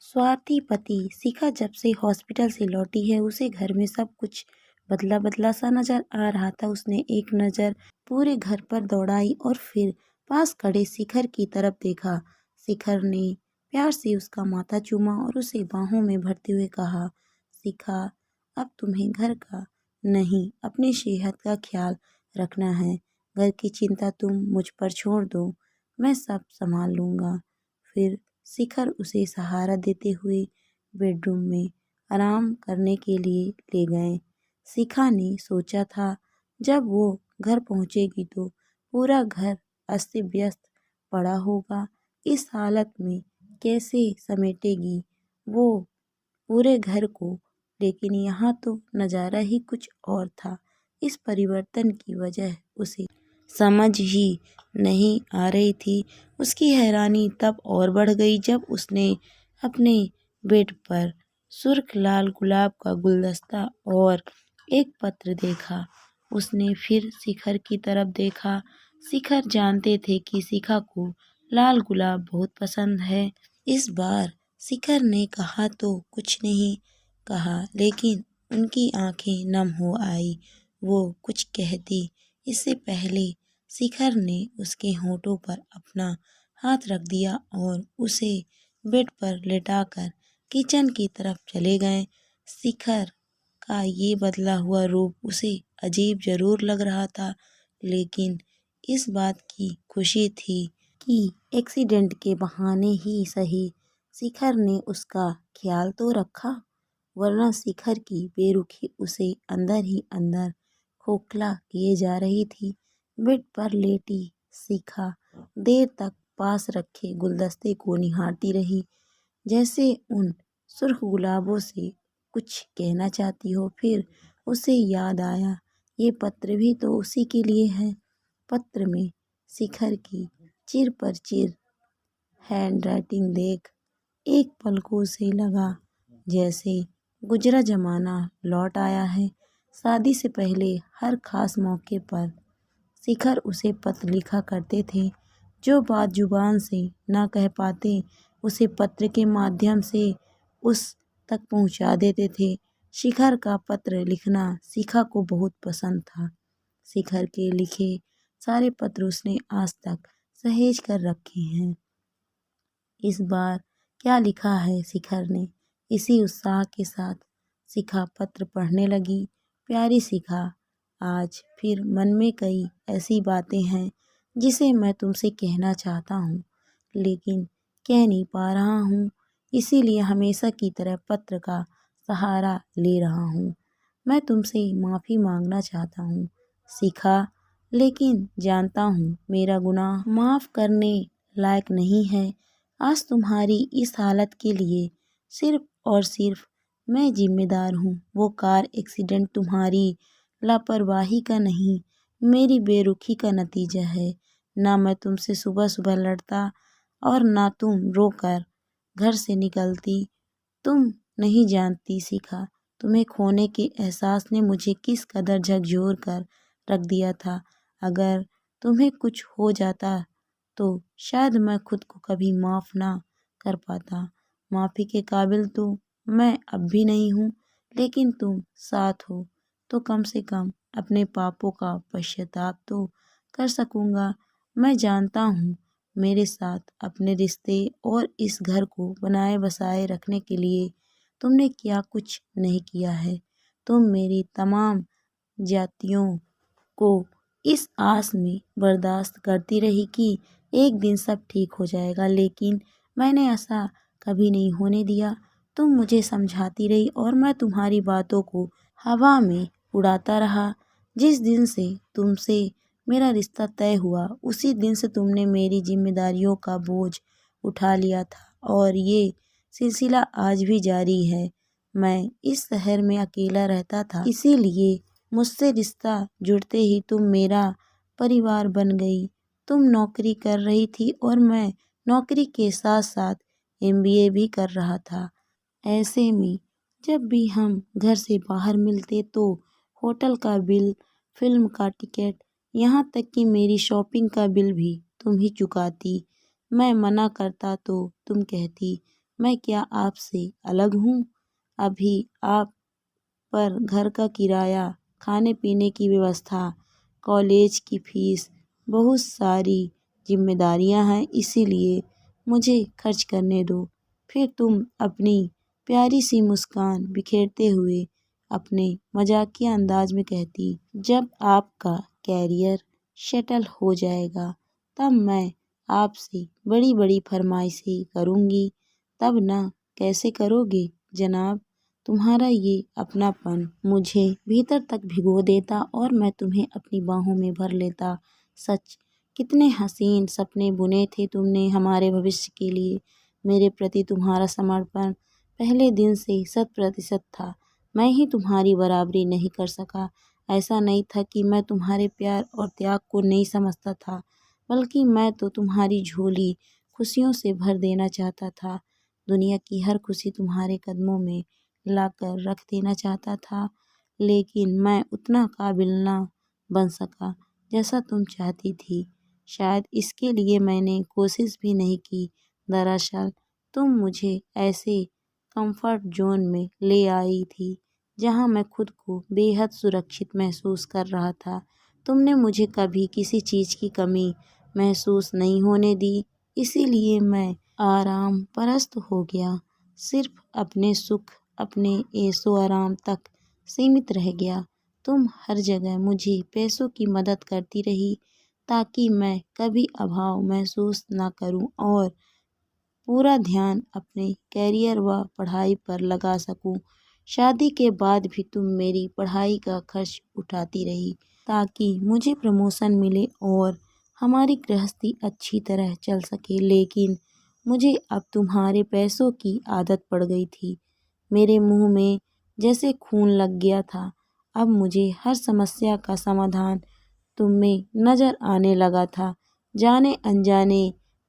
स्वाति पति शिखा जब से हॉस्पिटल से लौटी है उसे घर में सब कुछ बदला बदला सा नजर आ रहा था। उसने एक नजर पूरे घर पर दौड़ाई और फिर पास खड़े शिखर की तरफ देखा। शिखर ने प्यार से उसका माथा चूमा और उसे बाहों में भरते हुए कहा, शिखा, अब तुम्हें घर का नहीं अपनी सेहत का ख्याल रखना है। घर की चिंता तुम मुझ पर छोड़ दो, मैं सब संभाल लूंगा। फिर शिखर उसे सहारा देते हुए बेडरूम में आराम करने के लिए ले गए। शिखा ने सोचा था जब वो घर पहुंचेगी तो पूरा घर अस्त व्यस्त पड़ा होगा। इस हालत में कैसे समेटेगी वो पूरे घर को। लेकिन यहाँ तो नज़ारा ही कुछ और था। इस परिवर्तन की वजह उसे समझ ही नहीं आ रही थी। उसकी हैरानी तब और बढ़ गई जब उसने अपने बेड पर सुर्ख लाल गुलाब का गुलदस्ता और एक पत्र देखा। उसने फिर शिखर की तरफ देखा। शिखर जानते थे कि शिखा को लाल गुलाब बहुत पसंद है। इस बार शिखर ने कहा तो कुछ नहीं कहा, लेकिन उनकी आंखें नम हो आई। वो कुछ कहती इससे पहले शिखर ने उसके होठों पर अपना हाथ रख दिया और उसे बेड पर लेटाकर किचन की तरफ चले गए। शिखर का ये बदला हुआ रूप उसे अजीब जरूर लग रहा था, लेकिन इस बात की खुशी थी कि एक्सीडेंट के बहाने ही सही शिखर ने उसका ख्याल तो रखा, वरना शिखर की बेरुखी उसे अंदर ही अंदर खोखला किए जा रही थी। बेड पर लेटी शिखा देर तक पास रखे गुलदस्ते को निहारती रही, जैसे उन सुर्ख गुलाबों से कुछ कहना चाहती हो। फिर उसे याद आया, ये पत्र भी तो उसी के लिए है। पत्र में शिखर की चिर पर चिर हैंडराइटिंग देख एक पल को उसे लगा जैसे गुजरा जमाना लौट आया है। शादी से पहले हर खास मौके पर शिखर उसे पत्र लिखा करते थे। जो बात जुबान से ना कह पाते उसे पत्र के माध्यम से उस तक पहुंचा देते थे। शिखर का पत्र लिखना शिखा को बहुत पसंद था। शिखर के लिखे सारे पत्र उसने आज तक सहेज कर रखे हैं। इस बार क्या लिखा है शिखर ने, इसी उत्साह के साथ शिखा पत्र पढ़ने लगी। प्यारी शिखा, आज फिर मन में कई ऐसी बातें हैं जिसे मैं तुमसे कहना चाहता हूँ, लेकिन कह नहीं पा रहा हूँ, इसीलिए हमेशा की तरह पत्र का सहारा ले रहा हूँ। मैं तुमसे माफ़ी मांगना चाहता हूँ शिखा, लेकिन जानता हूँ मेरा गुनाह माफ़ करने लायक नहीं है। आज तुम्हारी इस हालत के लिए सिर्फ और सिर्फ मैं जिम्मेदार हूँ। वो कार एक्सीडेंट तुम्हारी लापरवाही का नहीं, मेरी बेरुखी का नतीजा है। ना मैं तुमसे सुबह सुबह लड़ता और ना तुम रोकर घर से निकलती। तुम नहीं जानती शिखा, तुम्हें खोने के एहसास ने मुझे किस कदर झकझोर कर रख दिया था। अगर तुम्हें कुछ हो जाता तो शायद मैं खुद को कभी माफ़ ना कर पाता। माफ़ी के काबिल तो मैं अब भी नहीं हूँ, लेकिन तुम साथ हो तो कम से कम अपने पापों का पश्चाताप तो कर सकूँगा। मैं जानता हूँ मेरे साथ अपने रिश्ते और इस घर को बनाए बसाए रखने के लिए तुमने क्या कुछ नहीं किया है। तुम मेरी तमाम जातियों को इस आस में बर्दाश्त करती रही कि एक दिन सब ठीक हो जाएगा, लेकिन मैंने ऐसा कभी नहीं होने दिया। तुम मुझे समझाती रही और मैं तुम्हारी बातों को हवा में उड़ाता रहा। जिस दिन से तुमसे मेरा रिश्ता तय हुआ उसी दिन से तुमने मेरी जिम्मेदारियों का बोझ उठा लिया था और ये सिलसिला आज भी जारी है। मैं इस शहर में अकेला रहता था, इसीलिए मुझसे रिश्ता जुड़ते ही तुम मेरा परिवार बन गई। तुम नौकरी कर रही थी और मैं नौकरी के साथ साथ एमबीए भी कर रहा था। ऐसे में जब भी हम घर से बाहर मिलते तो होटल का बिल, फिल्म का टिकट, यहाँ तक कि मेरी शॉपिंग का बिल भी तुम ही चुकाती। मैं मना करता तो तुम कहती मैं क्या आपसे अलग हूँ? अभी आप पर घर का किराया, खाने पीने की व्यवस्था, कॉलेज की फीस, बहुत सारी जिम्मेदारियां हैं, इसीलिए मुझे खर्च करने दो। फिर तुम अपनी प्यारी सी मुस्कान बिखेरते हुए अपने मजाकिया अंदाज में कहती, जब आपका कैरियर सेटल हो जाएगा तब मैं आपसे बड़ी बड़ी फरमाइशें करूँगी। तब ना? कैसे करोगे जनाब? तुम्हारा ये अपनापन मुझे भीतर तक भिगो देता और मैं तुम्हें अपनी बाहों में भर लेता। सच, कितने हसीन सपने बुने थे तुमने हमारे भविष्य के लिए। मेरे प्रति तुम्हारा समर्पण पहले दिन से 100% था। मैं ही तुम्हारी बराबरी नहीं कर सका। ऐसा नहीं था कि मैं तुम्हारे प्यार और त्याग को नहीं समझता था, बल्कि मैं तो तुम्हारी झोली खुशियों से भर देना चाहता था। दुनिया की हर खुशी तुम्हारे कदमों में लाकर रख देना चाहता था, लेकिन मैं उतना काबिल ना बन सका जैसा तुम चाहती थी। शायद इसके लिए मैंने कोशिश भी नहीं की। दरअसल तुम मुझे ऐसे कंफर्ट जोन में ले आई थी जहां मैं खुद को बेहद सुरक्षित महसूस कर रहा था। तुमने मुझे कभी किसी चीज़ की कमी महसूस नहीं होने दी, इसीलिए मैं आराम परस्त हो गया। सिर्फ अपने सुख, अपने ऐशो आराम तक सीमित रह गया। तुम हर जगह मुझे पैसों की मदद करती रही ताकि मैं कभी अभाव महसूस ना करूं और पूरा ध्यान अपने कैरियर व पढ़ाई पर लगा सकूं। शादी के बाद भी तुम मेरी पढ़ाई का खर्च उठाती रही ताकि मुझे प्रमोशन मिले और हमारी गृहस्थी अच्छी तरह चल सके, लेकिन मुझे अब तुम्हारे पैसों की आदत पड़ गई थी। मेरे मुंह में जैसे खून लग गया था। अब मुझे हर समस्या का समाधान तुम में नजर आने लगा था। जाने अनजाने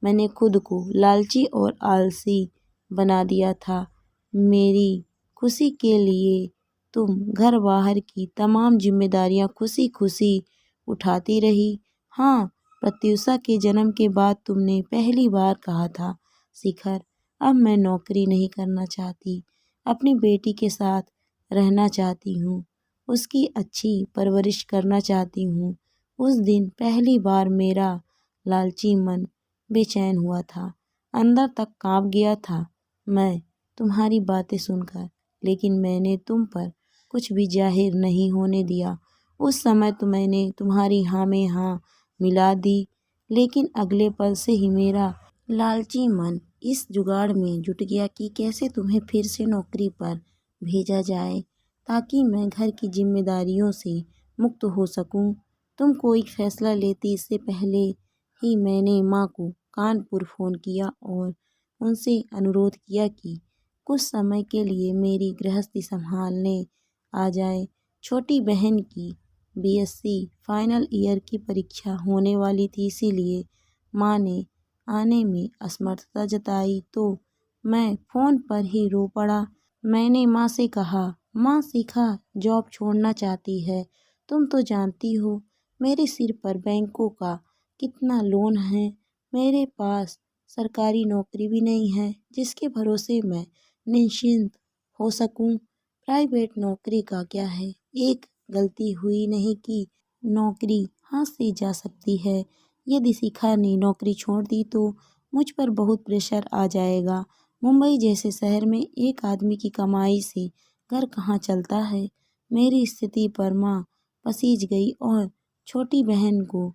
मैंने खुद को लालची और आलसी बना दिया था। मेरी खुशी के लिए तुम घर बाहर की तमाम जिम्मेदारियां खुशी खुशी उठाती रही। हाँ, प्रत्युषा के जन्म के बाद तुमने पहली बार कहा था, शिखर, अब मैं नौकरी नहीं करना चाहती, अपनी बेटी के साथ रहना चाहती हूँ, उसकी अच्छी परवरिश करना चाहती हूँ। उस दिन पहली बार मेरा लालची मन बेचैन हुआ था, अंदर तक कांप गया था मैं तुम्हारी बातें सुनकर, लेकिन मैंने तुम पर कुछ भी जाहिर नहीं होने दिया। उस समय तो मैंने तुम्हारी हाँ में हाँ मिला दी, लेकिन अगले पल से ही मेरा लालची मन इस जुगाड़ में जुट गया कि कैसे तुम्हें फिर से नौकरी पर भेजा जाए ताकि मैं घर की जिम्मेदारियों से मुक्त हो सकूं। तुम कोई फैसला लेती इससे पहले ही मैंने माँ को कानपुर फ़ोन किया और उनसे अनुरोध किया कि कुछ समय के लिए मेरी गृहस्थी संभालने आ जाए। छोटी बहन की बीएससी फाइनल ईयर की परीक्षा होने वाली थी, इसीलिए माँ ने आने में असमर्थता जताई तो मैं फ़ोन पर ही रो पड़ा। मैंने माँ से कहा, माँ, शिखा जॉब छोड़ना चाहती है। तुम तो जानती हो मेरे सिर पर बैंकों का कितना लोन है। मेरे पास सरकारी नौकरी भी नहीं है जिसके भरोसे मैं निश्चिंत हो सकूं। प्राइवेट नौकरी का क्या है, एक गलती हुई नहीं कि नौकरी हाथ से जा सकती है। यदि शिखा ने नौकरी छोड़ दी तो मुझ पर बहुत प्रेशर आ जाएगा। मुंबई जैसे शहर में एक आदमी की कमाई से घर कहाँ चलता है। मेरी स्थिति पर माँ पसीज गई और छोटी बहन को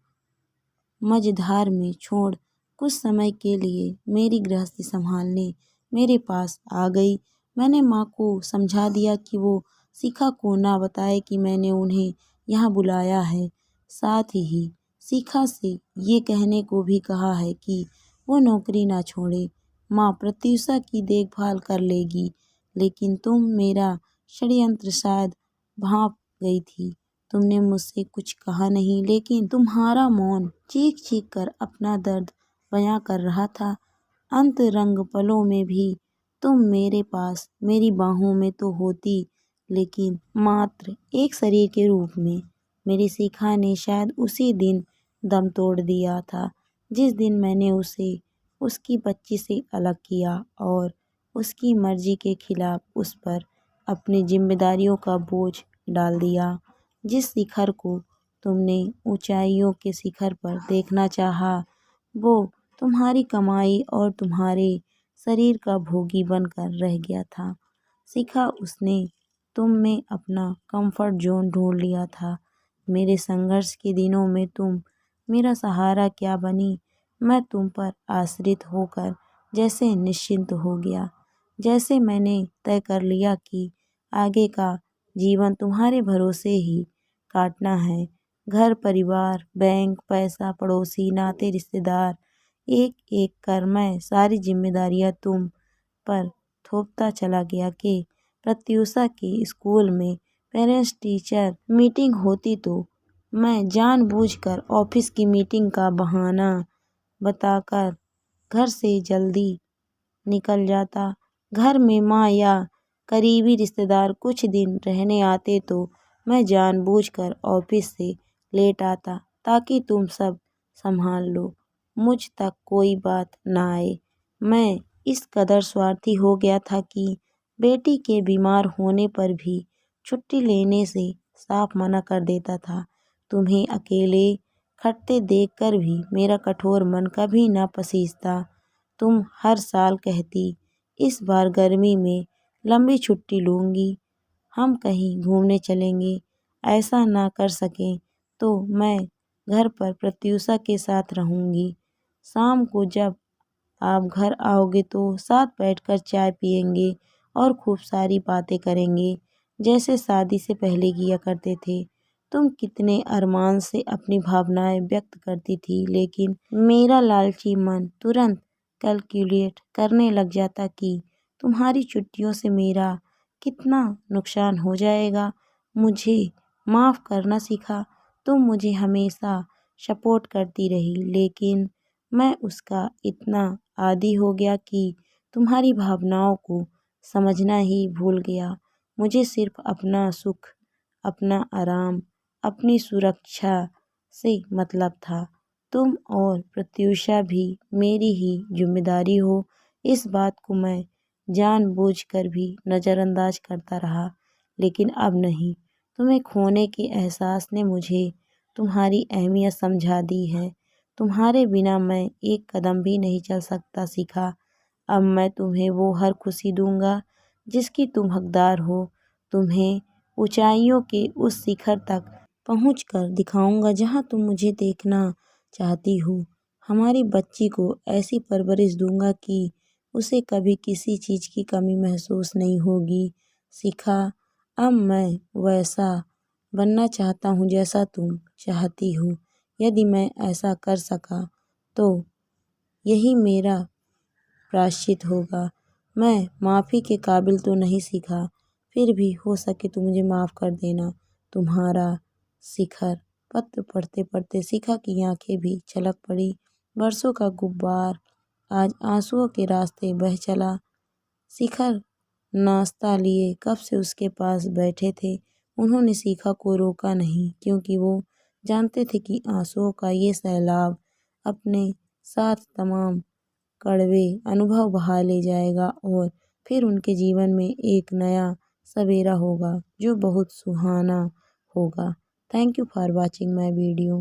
मझधार में छोड़ कुछ समय के लिए मेरी गृहस्थी संभालने मेरे पास आ गई। मैंने माँ को समझा दिया कि वो शिखा को ना बताए कि मैंने उन्हें यहाँ बुलाया है। साथ ही शिखा से ये कहने को भी कहा है कि वो नौकरी ना छोड़े। माँ प्रत्युषा की देखभाल कर लेगी, लेकिन तुम मेरा षड्यंत्र शायद भांप गई थी। तुमने मुझसे कुछ कहा नहीं, लेकिन तुम्हारा मौन चीख चीख कर अपना दर्द बयां कर रहा था। अंतरंग पलों में भी तुम मेरे पास मेरी बाहों में तो होती, लेकिन मात्र एक शरीर के रूप में। मेरी शिखा ने शायद उसी दिन दम तोड़ दिया था जिस दिन मैंने उसे उसकी बच्ची से अलग किया और उसकी मर्जी के खिलाफ उस पर अपनी जिम्मेदारियों का बोझ डाल दिया। जिस शिखर को तुमने ऊंचाइयों के शिखर पर देखना चाहा, वो तुम्हारी कमाई और तुम्हारे शरीर का भोगी बनकर रह गया था। शिखा, उसने तुम में अपना कंफर्ट जोन ढूंढ लिया था। मेरे संघर्ष के दिनों में तुम मेरा सहारा क्या बनी। मैं तुम पर आश्रित होकर जैसे निश्चिंत हो गया, जैसे मैंने तय कर लिया कि आगे का जीवन तुम्हारे भरोसे ही काटना है। घर परिवार, बैंक, पैसा, पड़ोसी, नाते, रिश्तेदार, एक एक कर मैं सारी जिम्मेदारियां तुम पर थोपता चला गया कि प्रत्यूषा के स्कूल में पेरेंट्स टीचर मीटिंग होती तो मैं जानबूझकर ऑफिस की मीटिंग का बहाना बताकर घर से जल्दी निकल जाता। घर में माँ या करीबी रिश्तेदार कुछ दिन रहने आते तो मैं जानबूझकर ऑफिस से लेट आता ताकि तुम सब संभाल लो, मुझ तक कोई बात ना आए। मैं इस कदर स्वार्थी हो गया था कि बेटी के बीमार होने पर भी छुट्टी लेने से साफ मना कर देता था। तुम्हें अकेले खटते देखकर भी मेरा कठोर मन कभी न पसीजता। तुम हर साल कहती, इस बार गर्मी में लंबी छुट्टी लूँगी, हम कहीं घूमने चलेंगे। ऐसा ना कर सकें तो मैं घर पर प्रत्यूषा के साथ रहूँगी। शाम को जब आप घर आओगे तो साथ बैठकर चाय पियेंगे और खूब सारी बातें करेंगे, जैसे शादी से पहले किया करते थे। तुम कितने अरमान से अपनी भावनाएं व्यक्त करती थी, लेकिन मेरा लालची मन तुरंत कैलकुलेट करने लग जाता कि तुम्हारी छुट्टियों से मेरा कितना नुकसान हो जाएगा। मुझे माफ़ करना सीखा। तुम मुझे हमेशा सपोर्ट करती रही, लेकिन मैं उसका इतना आदी हो गया कि तुम्हारी भावनाओं को समझना ही भूल गया। मुझे सिर्फ अपना सुख, अपना आराम, अपनी सुरक्षा से मतलब था। तुम और प्रत्यूषा भी मेरी ही जिम्मेदारी हो, इस बात को मैं जानबूझकर भी नज़रअंदाज करता रहा। लेकिन अब नहीं, तुम्हें खोने के एहसास ने मुझे तुम्हारी अहमियत समझा दी है। तुम्हारे बिना मैं एक कदम भी नहीं चल सकता सीखा। अब मैं तुम्हें वो हर खुशी दूंगा जिसकी तुम हकदार हो। तुम्हें ऊंचाइयों के उस शिखर तक पहुंचकर दिखाऊंगा जहां तुम मुझे देखना चाहती हो। हमारी बच्ची को ऐसी परवरिश दूंगा कि उसे कभी किसी चीज़ की कमी महसूस नहीं होगी। शिखा, अब मैं वैसा बनना चाहता हूँ जैसा तुम चाहती हो। यदि मैं ऐसा कर सका तो यही मेरा प्रायश्चित होगा। मैं माफ़ी के काबिल तो नहीं सीखा, फिर भी हो सके तो मुझे माफ़ कर देना। तुम्हारा शिखर। पत्र पढ़ते पढ़ते शिखा की आंखें भी छलक पड़ी। बरसों का गुब्बार आज आंसुओं के रास्ते बह चला। शिखर नाश्ता लिए कब से उसके पास बैठे थे। उन्होंने शिखा को रोका नहीं, क्योंकि वो जानते थे कि आंसुओं का ये सैलाब अपने साथ तमाम कड़वे अनुभव बहा ले जाएगा और फिर उनके जीवन में एक नया सवेरा होगा जो बहुत सुहाना होगा। Thank you for watching my video.